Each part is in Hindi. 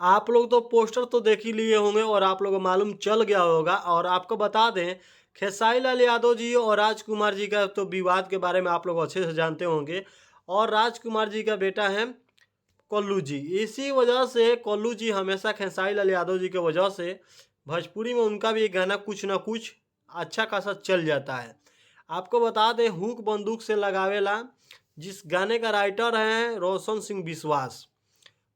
आप लोग तो पोस्टर तो देख ही लिए होंगे और आप लोगों को मालूम चल गया होगा। और आपको बता दें, खेसारी लाल यादव जी और राजकुमार जी का तो विवाद के बारे में आप लोग अच्छे से जानते होंगे। और राजकुमार जी का बेटा है कल्लू जी। इसी वजह से कल्लू जी हमेशा खेसारी लाल यादव जी की वजह से भोजपुरी में उनका भी एक गाना कुछ ना कुछ अच्छा खासा चल जाता है। आपको बता दें, हुक बंदूक से लगावेला जिस गाने का राइटर हैं रोशन सिंह विश्वास।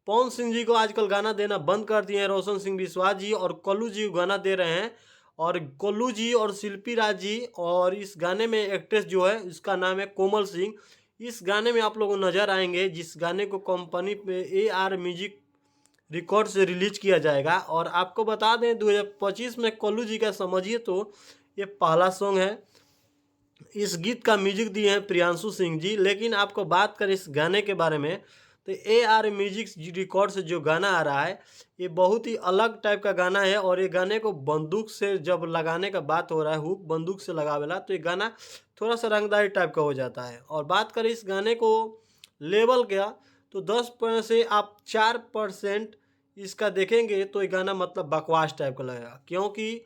पवन सिंह जी को आजकल गाना देना बंद कर दिए हैं रोशन सिंह विश्वास जी, और कल्लू जी को गाना दे रहे हैं। और कल्लू जी और शिल्पी राज जी, और इस गाने में एक्ट्रेस जो है उसका नाम है कोमल सिंह। इस गाने में आप लोगों को नज़र आएंगे, जिस गाने को कंपनी पे AR म्यूजिक रिकॉर्ड से रिलीज किया जाएगा। और आपको बता दें 2025 में कल्लू जी का समझिए तो ये पहला सॉन्ग है। इस गीत का म्यूजिक दिए हैं प्रियांशु सिंह जी। लेकिन आपको बात करें इस गाने के बारे में, तो AR म्यूजिक रिकॉर्ड से जो गाना आ रहा है ये बहुत ही अलग टाइप का गाना है। और ये गाने को बंदूक से जब लगाने का बात हो रहा है, हुक बंदूक से लगावेला, तो ये गाना थोड़ा सा रंगदारी टाइप का हो जाता है। और बात करें इस गाने को लेवल क्या, तो 10% से आप 4% इसका देखेंगे तो ये गाना मतलब बकवास टाइप का लगेगा। क्योंकि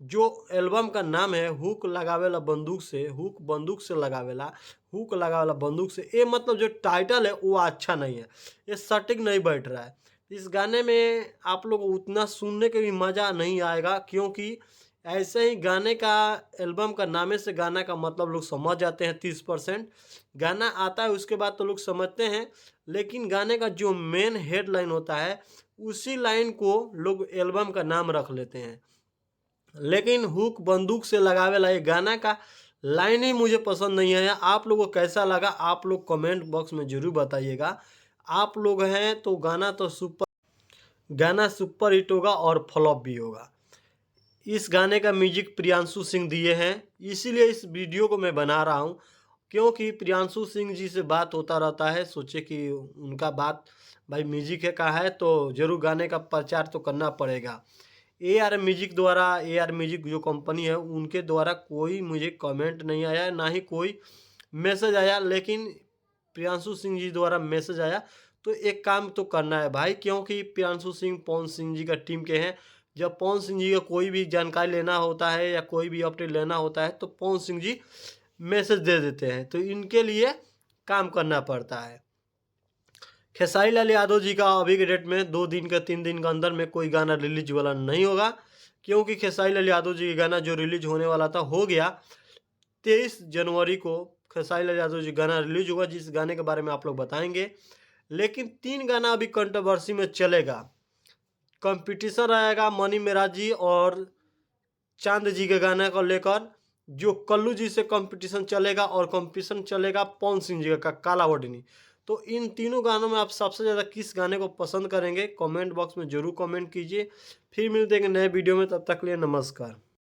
जो एल्बम का नाम है हुक लगावेला बंदूक से, हुक बंदूक से लगावेला, हुक लगावेला बंदूक से, ये मतलब जो टाइटल है वो अच्छा नहीं है, ये सटीक नहीं बैठ रहा है। इस गाने में आप लोग उतना सुनने के भी मज़ा नहीं आएगा, क्योंकि ऐसे ही गाने का एल्बम का नामे से गाना का मतलब लोग समझ जाते हैं। 30% गाना आता है उसके बाद तो लोग समझते हैं, लेकिन गाने का जो मेन हेडलाइन होता है उसी लाइन को लोग एल्बम का नाम रख लेते हैं। लेकिन हुक बंदूक से लगावेला ये गाना का लाइन ही मुझे पसंद नहीं आया। आप लोगों को कैसा लगा आप लोग कमेंट बॉक्स में ज़रूर बताइएगा। आप लोग हैं तो गाना सुपर हिट होगा और फ्लॉप भी होगा। इस गाने का म्यूजिक प्रियांशु सिंह दिए हैं, इसीलिए इस वीडियो को मैं बना रहा हूँ। क्योंकि प्रियांशु सिंह जी से बात होता रहता है, सोचे कि उनका बात भाई म्यूजिक है का है तो ज़रूर गाने का प्रचार तो करना पड़ेगा। AR म्यूजिक जो कंपनी है उनके द्वारा कोई मुझे कमेंट नहीं आया, ना ही कोई मैसेज आया। लेकिन प्रियांशु सिंह जी द्वारा मैसेज आया, तो एक काम तो करना है भाई, क्योंकि प्रियांशु सिंह पवन सिंह जी का टीम के हैं। जब पवन सिंह जी का कोई भी जानकारी लेना होता है या कोई भी अपडेट लेना होता है तो पवन सिंह जी मैसेज दे देते हैं, तो इनके लिए काम करना पड़ता है। खेसारी लाल यादव जी का अभी के डेट में 2 दिन का 3 दिन के अंदर में कोई गाना रिलीज वाला नहीं होगा, क्योंकि खेसारी लाल यादव जी का गाना जो रिलीज होने वाला था हो गया। 23 जनवरी को खेसारी लाल यादव जी गाना रिलीज होगा, जिस गाने के बारे में आप लोग बताएंगे। लेकिन 3 गाना अभी कंट्रोवर्सी में चलेगा। कंपटीशन रहेगा मनी मेराज जी और चांद जी के गाने को लेकर, जो कल्लू जी से कंपटीशन चलेगा, और कंपटीशन चलेगा पवन सिंह जी का काला वडनी। तो इन तीनों गानों में आप सबसे ज़्यादा किस गाने को पसंद करेंगे कमेंट बॉक्स में ज़रूर कमेंट कीजिए। फिर मिलते हैं नए वीडियो में, तब तक के लिए नमस्कार।